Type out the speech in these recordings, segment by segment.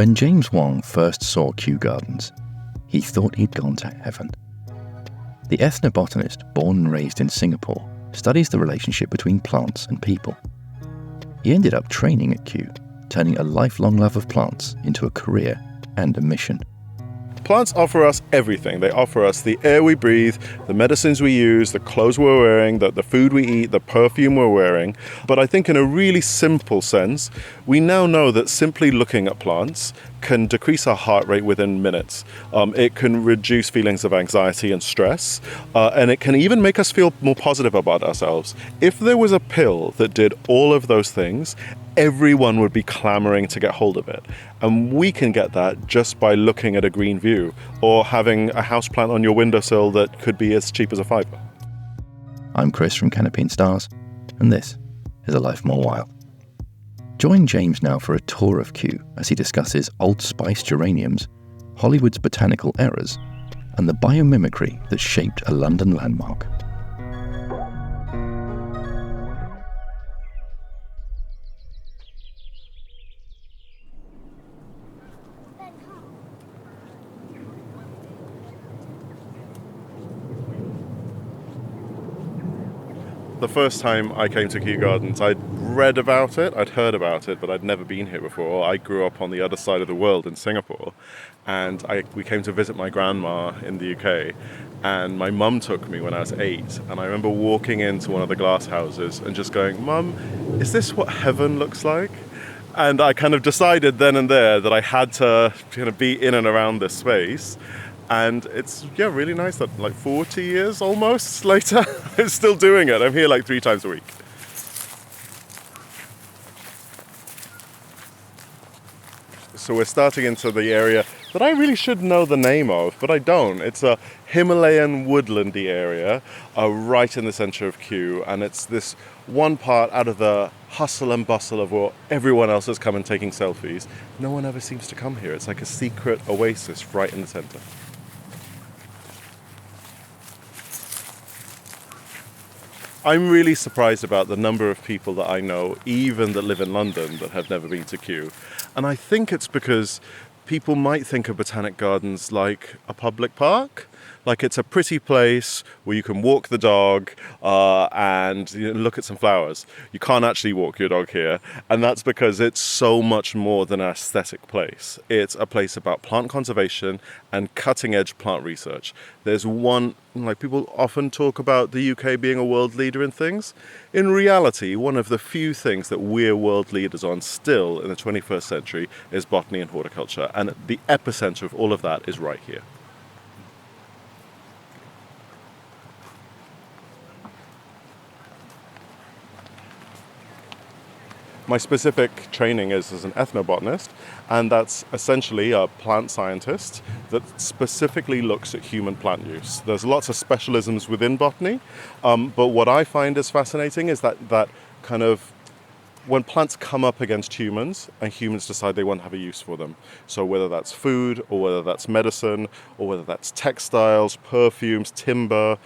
When James Wong first saw Kew Gardens, he thought he'd gone to heaven. The ethnobotanist, born and raised in Singapore, studies the relationship between plants and people. He ended up training at Kew, turning a lifelong love of plants into a career and a mission. Plants offer us everything. They offer us the air we breathe, the medicines we use, the clothes we're wearing, the food we eat, the perfume we're wearing. But I think in a really simple sense, we now know that simply looking at plants can decrease our heart rate within minutes. It can reduce feelings of anxiety and stress, and it can even make us feel more positive about ourselves. If there was a pill that did all of those things, everyone would be clamoring to get hold of it. And we can get that just by looking at a green view or having a houseplant on your windowsill that could be as cheap as a fiver. I'm Chris from Canopy and Stars, and this is A Life More Wild. Join James now for a tour of Kew as he discusses Old Spice geraniums, Hollywood's botanical errors, and the biomimicry that shaped a London landmark. The first time I came to Kew Gardens, I'd read about it, I'd heard about it, but I'd never been here before. I grew up on the other side of the world in Singapore, and we came to visit my grandma in the UK, and my mum took me when I was 8, and I remember walking into one of the glass houses and just going, "Mum, is this what heaven looks like?" And I kind of decided then and there that I had to kind of be in and around this space. And it's, really nice that 40 years almost later, I'm still doing it. I'm here 3 times a week. So we're starting into the area that I really should know the name of, but I don't. It's a Himalayan woodlandy area right in the centre of Kew. And it's this one part out of the hustle and bustle of where everyone else has come and taking selfies. No one ever seems to come here. It's like a secret oasis right in the centre. I'm really surprised about the number of people that I know, even that live in London, that have never been to Kew. And I think it's because people might think of Botanic Gardens like a public park. Like it's a pretty place where you can walk the dog and look at some flowers. You can't actually walk your dog here. And that's because it's so much more than an aesthetic place. It's a place about plant conservation and cutting edge plant research. There's one, people often talk about the UK being a world leader in things. In reality, one of the few things that we're world leaders on still in the 21st century is botany and horticulture. And the epicenter of all of that is right here. My specific training is as an ethnobotanist, and that's essentially a plant scientist that specifically looks at human plant use. There's lots of specialisms within botany, but what I find is fascinating is that kind of when plants come up against humans and humans decide they want to have a use for them. So whether that's food or whether that's medicine or whether that's textiles, perfumes, timber,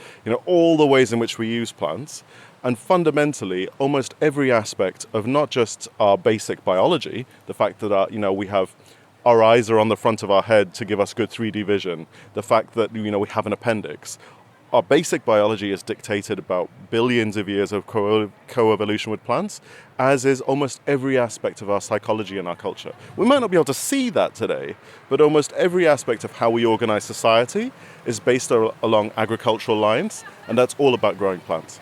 all the ways in which we use plants. And fundamentally, almost every aspect of not just our basic biology, the fact that we have our eyes are on the front of our head to give us good 3D vision, the fact that we have an appendix. Our basic biology is dictated about billions of years of coevolution with plants, as is almost every aspect of our psychology and our culture. We might not be able to see that today, but almost every aspect of how we organize society is based along agricultural lines, and that's all about growing plants.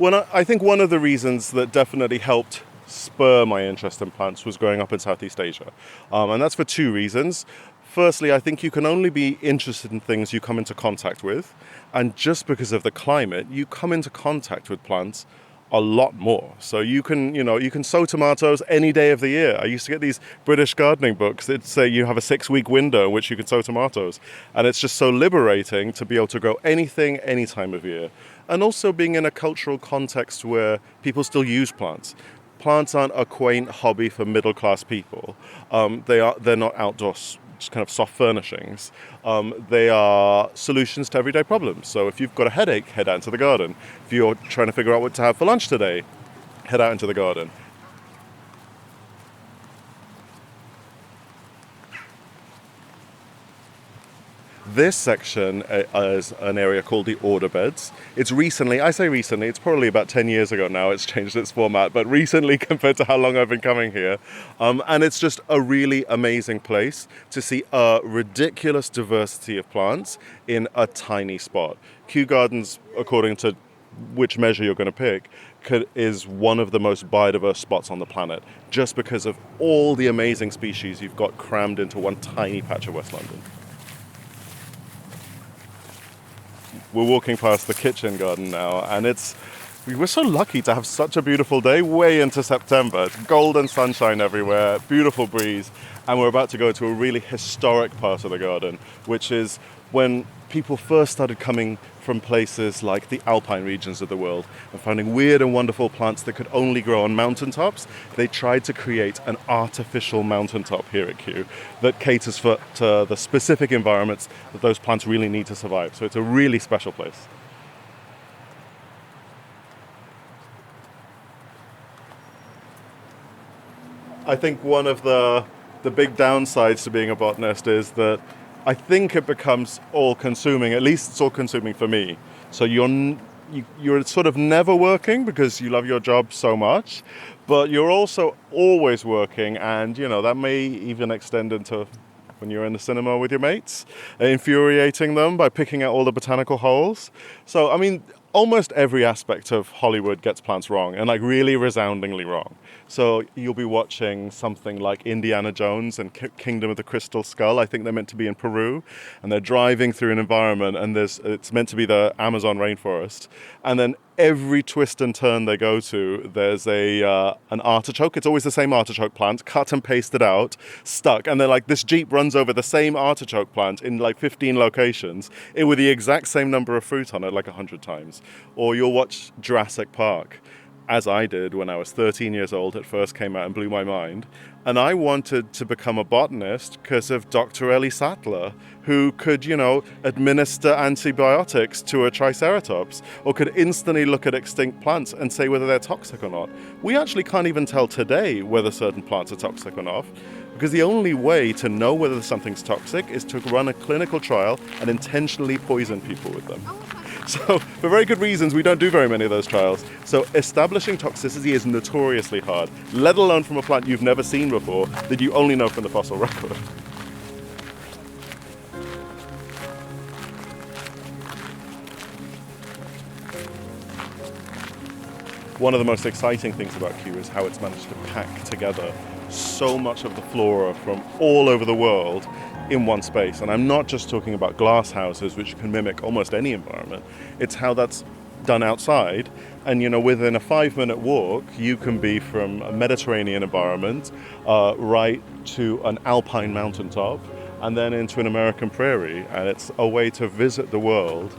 I think one of the reasons that definitely helped spur my interest in plants was growing up in Southeast Asia. And that's for 2 reasons. Firstly, I think you can only be interested in things you come into contact with. And just because of the climate, you come into contact with plants a lot more. So you can sow tomatoes any day of the year. I used to get these British gardening books that say you have a 6-week window in which you can sow tomatoes. And it's just so liberating to be able to grow anything, any time of year. And also being in a cultural context where people still use plants. Plants aren't a quaint hobby for middle-class people. They're not outdoor kind of soft furnishings. They are solutions to everyday problems. So if you've got a headache, head out into the garden. If you're trying to figure out what to have for lunch today, head out into the garden. This section is an area called the order beds. It's recently, I say recently, it's probably about 10 years ago now it's changed its format, but recently compared to how long I've been coming here. And it's just a really amazing place to see a ridiculous diversity of plants in a tiny spot. Kew Gardens, according to which measure you're going to pick, is one of the most biodiverse spots on the planet, just because of all the amazing species you've got crammed into one tiny patch of West London. We're walking past the kitchen garden now, and we're so lucky to have such a beautiful day way into September. It's golden sunshine everywhere, beautiful breeze, and we're about to go to a really historic part of the garden, which is when people first started coming from places like the alpine regions of the world and finding weird and wonderful plants that could only grow on mountaintops. They tried to create an artificial mountaintop here at Kew that caters to the specific environments that those plants really need to survive. So it's a really special place. I think one of the big downsides to being a botanist is that I think it becomes all-consuming. At least it's all-consuming for me. So you're sort of never working because you love your job so much, but you're also always working, and that may even extend into when you're in the cinema with your mates, infuriating them by picking out all the botanical holes. So, I mean, almost every aspect of Hollywood gets plants wrong, and really resoundingly wrong. So you'll be watching something like Indiana Jones and Kingdom of the Crystal Skull. I think they're meant to be in Peru, and they're driving through an environment, and it's meant to be the Amazon rainforest. And then every twist and turn they go to, there's an artichoke. It's always the same artichoke plant, cut and pasted out, stuck. And then this Jeep runs over the same artichoke plant in 15 locations with the exact same number of fruit on it 100 times. Or you'll watch Jurassic Park, as I did when I was 13 years old. It first came out and blew my mind. And I wanted to become a botanist because of Dr. Ellie Sattler, who could, administer antibiotics to a triceratops, or could instantly look at extinct plants and say whether they're toxic or not. We actually can't even tell today whether certain plants are toxic or not, because the only way to know whether something's toxic is to run a clinical trial and intentionally poison people with them. So, for very good reasons, we don't do very many of those trials. So, establishing toxicity is notoriously hard, let alone from a plant you've never seen before, that you only know from the fossil record. One of the most exciting things about Kew is how it's managed to pack together so much of the flora from all over the world in one space. And I'm not just talking about glass houses, which can mimic almost any environment. It's how that's done outside. And, within a 5-minute walk, you can be from a Mediterranean environment right to an alpine mountaintop and then into an American prairie. And it's a way to visit the world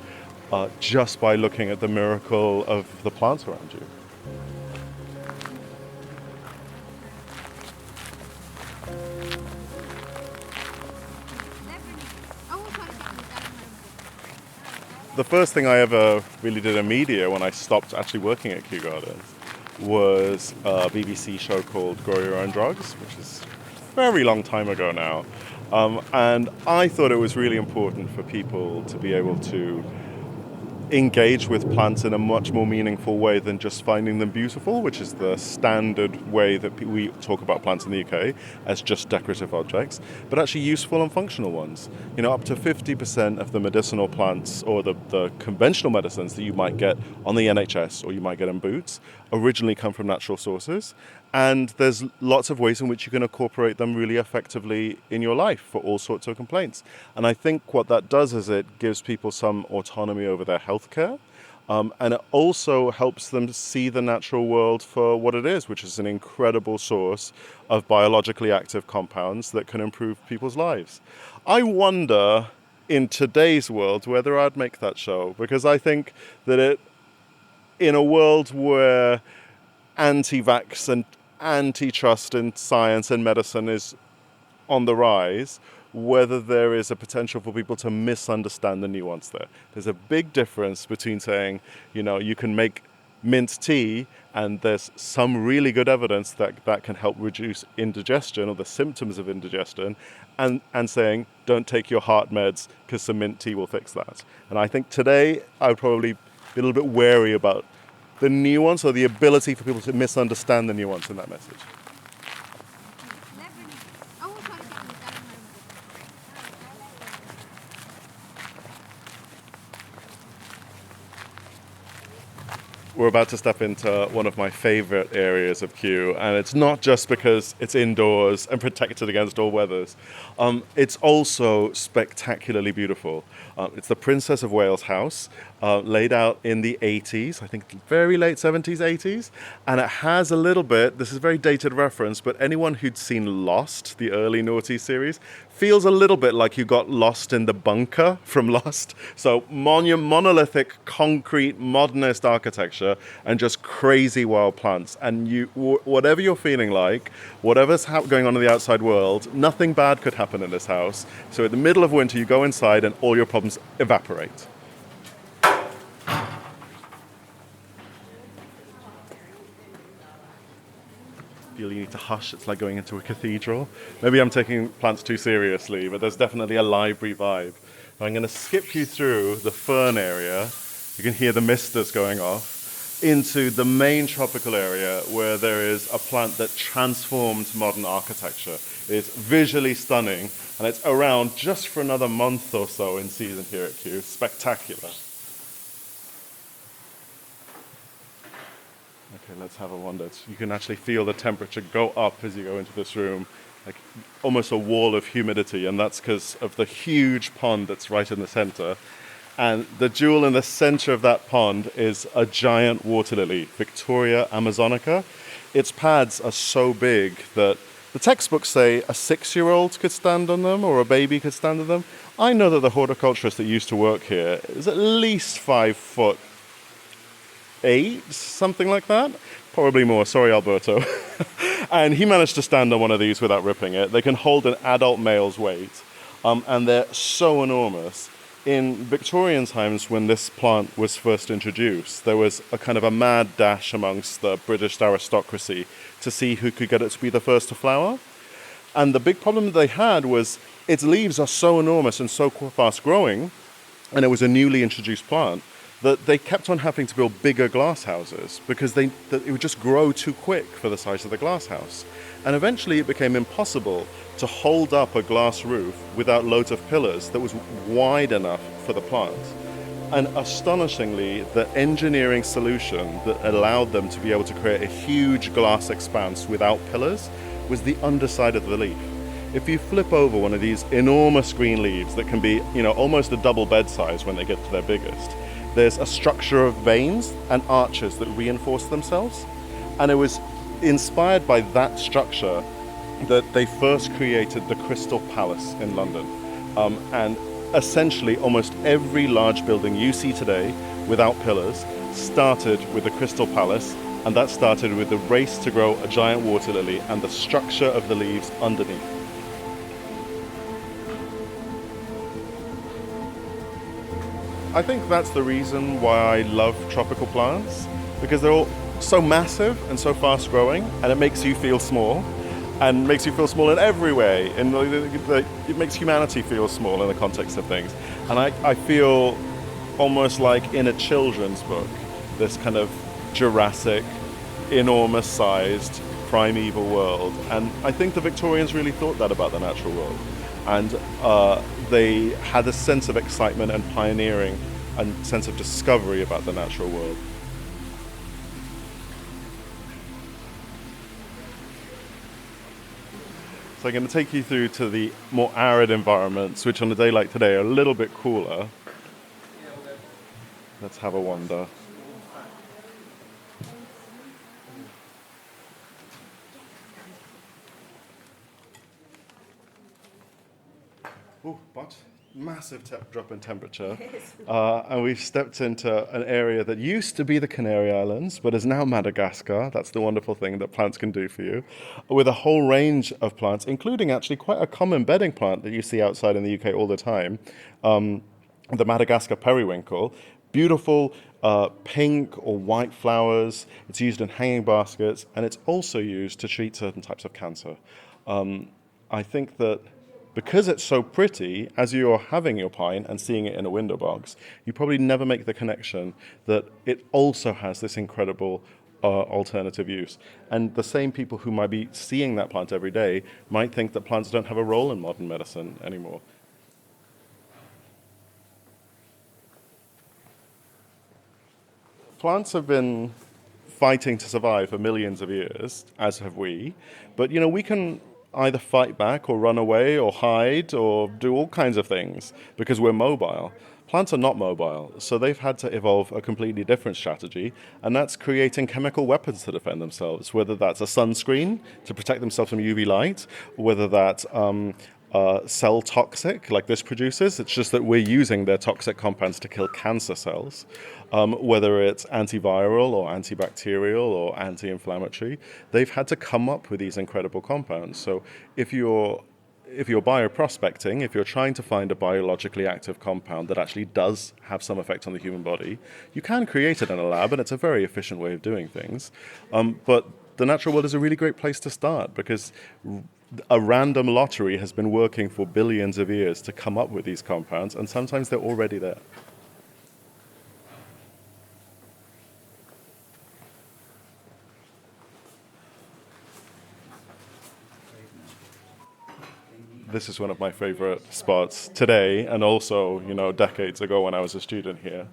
just by looking at the miracle of the plants around you. The first thing I ever really did in media when I stopped actually working at Kew Gardens was a BBC show called Grow Your Own Drugs, which is a very long time ago now. And I thought it was really important for people to be able to engage with plants in a much more meaningful way than just finding them beautiful, which is the standard way that we talk about plants in the UK, as just decorative objects, but actually useful and functional ones. Up to 50% of the medicinal plants, or the conventional medicines that you might get on the NHS or you might get in Boots, originally come from natural sources. And there's lots of ways in which you can incorporate them really effectively in your life for all sorts of complaints. And I think what that does is it gives people some autonomy over their healthcare. And it also helps them see the natural world for what it is, which is an incredible source of biologically active compounds that can improve people's lives. I wonder, in today's world, whether I'd make that show, because I think that in a world where anti-vax and antitrust in science and medicine is on the rise, whether there is a potential for people to misunderstand the nuance there. There's a big difference between saying, you can make mint tea, and there's some really good evidence that that can help reduce indigestion or the symptoms of indigestion, and saying, don't take your heart meds because some mint tea will fix that. And I think today I would probably be a little bit wary about the nuance or the ability for people to misunderstand the nuance in that message. We're about to step into one of my favorite areas of Kew, and it's not just because it's indoors and protected against all weathers. It's also spectacularly beautiful. It's the Princess of Wales house, laid out in the 80s, I think very late 70s, 80s, and it has a little bit, this is a very dated reference, but anyone who'd seen Lost, the early Naughty series, feels a little bit like you got lost in the bunker from Lost. So monolithic, concrete, modernist architecture and just crazy wild plants. And whatever you're feeling like, whatever's going on in the outside world, nothing bad could happen in this house. So in the middle of winter, you go inside and all your problems evaporate. Feel you need to hush, it's like going into a cathedral. Maybe I'm taking plants too seriously, but there's definitely a library vibe. I'm going to skip you through the fern area. You can hear the misters going off into the main tropical area where there is a plant that transformed modern architecture. It's visually stunning, and it's around just for another month or so in season here at Kew. Spectacular. Okay, let's have a wander. You can actually feel the temperature go up as you go into this room, like almost a wall of humidity, and that's because of the huge pond that's right in the center. And the jewel in the center of that pond is a giant water lily, Victoria amazonica. Its pads are so big that the textbooks say a 6-year-old could stand on them or a baby could stand on them. I know that the horticulturist that used to work here is at least 5'8", something like that. Probably more, sorry Alberto. And he managed to stand on one of these without ripping it. They can hold an adult male's weight, and they're so enormous. In Victorian times, when this plant was first introduced, there was a kind of a mad dash amongst the British aristocracy to see who could get it to be the first to flower. And the big problem that they had was its leaves are so enormous and so fast growing, and it was a newly introduced plant, that they kept on having to build bigger glass houses because it would just grow too quick for the size of the glass house. And eventually it became impossible to hold up a glass roof without loads of pillars that was wide enough for the plant. And astonishingly, the engineering solution that allowed them to be able to create a huge glass expanse without pillars was the underside of the leaf. If you flip over one of these enormous green leaves that can be, almost a double bed size when they get to their biggest, there's a structure of veins and arches that reinforce themselves. And it was inspired by that structure that they first created the Crystal Palace in London. And essentially almost every large building you see today without pillars started with the Crystal Palace, and that started with the race to grow a giant water lily and the structure of the leaves underneath. I think that's the reason why I love tropical plants, because they're all so massive and so fast growing, and it makes you feel small, and makes you feel small in every way. And it makes humanity feel small in the context of things. And I feel almost like in a children's book, this kind of Jurassic, enormous-sized, primeval world. And I think the Victorians really thought that about the natural world. And they had a sense of excitement and pioneering and sense of discovery about the natural world. So I'm going to take you through to the more arid environments, which on a day like today are a little bit cooler. Let's have a wander. Oh, but massive drop in temperature, and we've stepped into an area that used to be the Canary Islands, but is now Madagascar. That's the wonderful thing that plants can do for you, with a whole range of plants, including actually quite a common bedding plant that you see outside in the UK all the time, the Madagascar periwinkle. Beautiful pink or white flowers. It's used in hanging baskets, and it's also used to treat certain types of cancer. I think that because it's so pretty, as you're having your pine and seeing it in a window box, you probably never make the connection that it also has this incredible alternative use. And the same people who might be seeing that plant every day might think that plants don't have a role in modern medicine anymore. Plants have been fighting to survive for millions of years, as have we. But, we can either fight back or run away or hide or do all kinds of things because we're mobile. Plants are not mobile, so they've had to evolve a completely different strategy, and that's creating chemical weapons to defend themselves, whether that's a sunscreen to protect themselves from UV light, whether that's cell toxic, like this produces. It's just that we're using their toxic compounds to kill cancer cells, whether it's antiviral or antibacterial or anti-inflammatory. They've had to come up with these incredible compounds. So if you're bioprospecting, if you're trying to find a biologically active compound that actually does have some effect on the human body, you can create it in a lab, and it's a very efficient way of doing things. But the natural world is a really great place to start because a random lottery has been working for billions of years to come up with these compounds, and sometimes they're already there. This is one of my favorite spots today, and also, decades ago when I was a student here.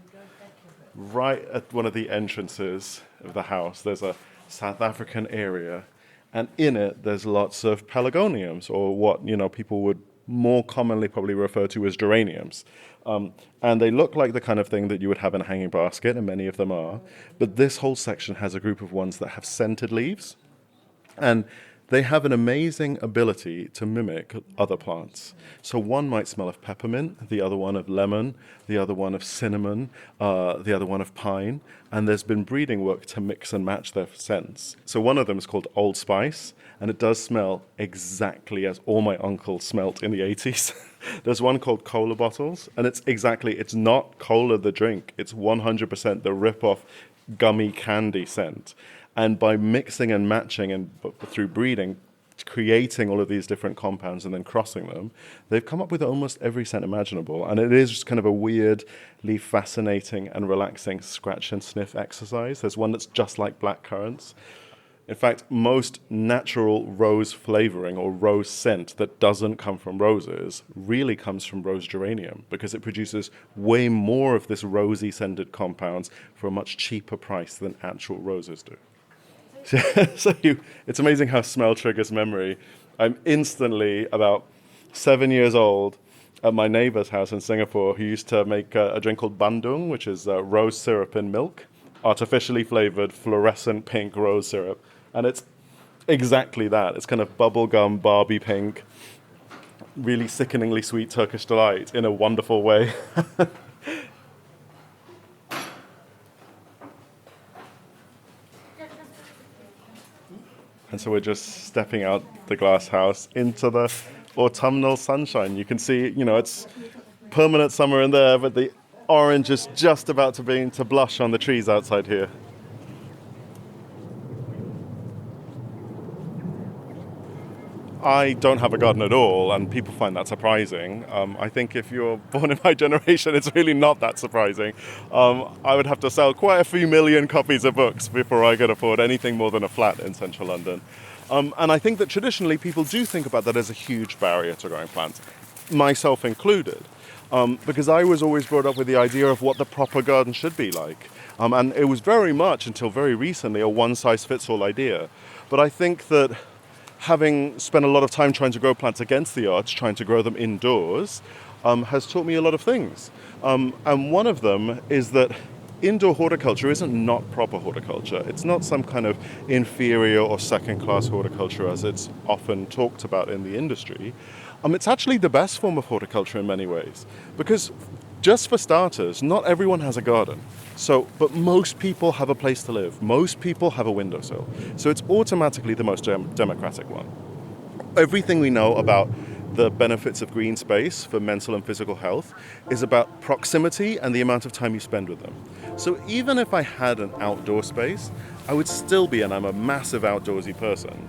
Right at one of the entrances of the house, there's a South African area, and in it there's lots of pelargoniums, or what people would more commonly probably refer to as geraniums. And they look like the kind of thing that you would have in a hanging basket, and many of them are. But this whole section has a group of ones that have scented leaves, and they have an amazing ability to mimic other plants. So one might smell of peppermint, the other one of lemon, the other one of cinnamon, the other one of pine, and there's been breeding work to mix and match their scents. So one of them is called Old Spice, and it does smell exactly as all my uncles smelt in the 80s. There's one called Cola Bottles, and it's not cola the drink, it's 100% the rip-off gummy candy scent. And by mixing and matching and through breeding, creating all of these different compounds and then crossing them, they've come up with almost every scent imaginable. And it is just kind of a weirdly fascinating and relaxing scratch and sniff exercise. There's one that's just like black currants. In fact, most natural rose flavoring or rose scent that doesn't come from roses really comes from rose geranium, because it produces way more of this rosy scented compounds for a much cheaper price than actual roses do. It's amazing how smell triggers memory. I'm instantly about 7 years old at my neighbor's house in Singapore, who used to make a drink called bandung, which is rose syrup in milk, artificially flavored fluorescent pink rose syrup. And it's exactly that. It's kind of bubblegum Barbie pink, really sickeningly sweet Turkish delight in a wonderful way. And so we're just stepping out the glass house into the autumnal sunshine. You can see, it's permanent summer in there, but the orange is just about to begin to blush on the trees outside here. I don't have a garden at all, and people find that surprising. I think if you're born in my generation, it's really not that surprising. I would have to sell quite a few million copies of books before I could afford anything more than a flat in central London. And I think that traditionally people do think about that as a huge barrier to growing plants, myself included, because I was always brought up with the idea of what the proper garden should be like. And it was very much, until very recently, a one-size-fits-all idea. But I think that having spent a lot of time trying to grow plants against the odds, trying to grow them indoors, has taught me a lot of things. And one of them is that indoor horticulture isn't not proper horticulture. It's not some kind of inferior or second-class horticulture as it's often talked about in the industry. It's actually the best form of horticulture in many ways, because just for starters, not everyone has a garden. But most people have a place to live. Most people have a windowsill. So it's automatically the most democratic one. Everything we know about the benefits of green space for mental and physical health is about proximity and the amount of time you spend with them. So even if I had an outdoor space, I would still be, and I'm a massive outdoorsy person,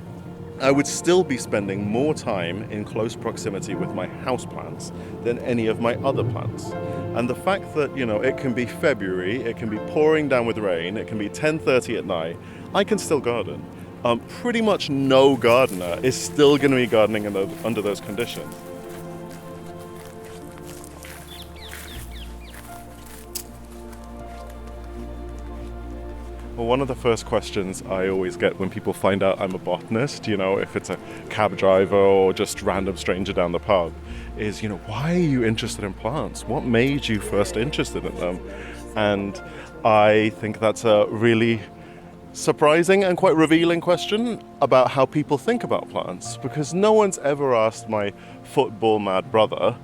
I would still be spending more time in close proximity with my houseplants than any of my other plants. And the fact that, it can be February, it can be pouring down with rain, it can be 10:30 at night, I can still garden. Pretty much no gardener is still going to be gardening under those conditions. Well, one of the first questions I always get when people find out I'm a botanist, if it's a cab driver or just random stranger down the pub, is, why are you interested in plants? What made you first interested in them? And I think that's a really surprising and quite revealing question about how people think about plants, because no one's ever asked my football mad brother,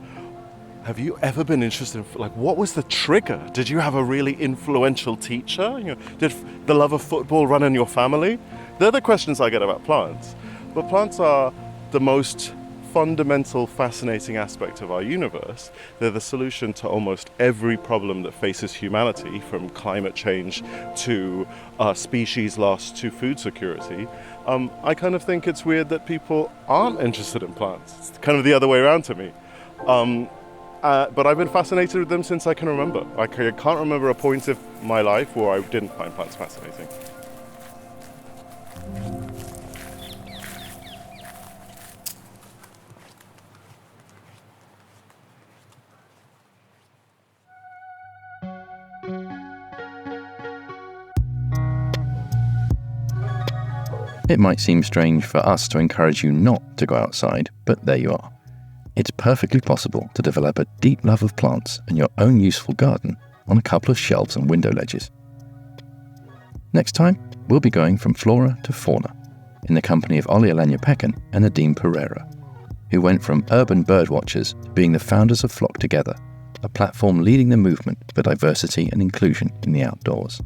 have you ever been interested in, what was the trigger? Did you have a really influential teacher? Did the love of football run in your family? They're the questions I get about plants. But plants are the most fundamental, fascinating aspect of our universe. They're the solution to almost every problem that faces humanity, from climate change to species loss to food security. I kind of think it's weird that people aren't interested in plants. It's kind of the other way around to me. But I've been fascinated with them since I can remember. I can't remember a point of my life where I didn't find plants fascinating. It might seem strange for us to encourage you not to go outside, but there you are. It's perfectly possible to develop a deep love of plants and your own useful garden on a couple of shelves and window ledges. Next time, we'll be going from flora to fauna, in the company of Ollie Alanya-Pekan and Nadim Pereira, who went from urban birdwatchers to being the founders of Flock Together, a platform leading the movement for diversity and inclusion in the outdoors.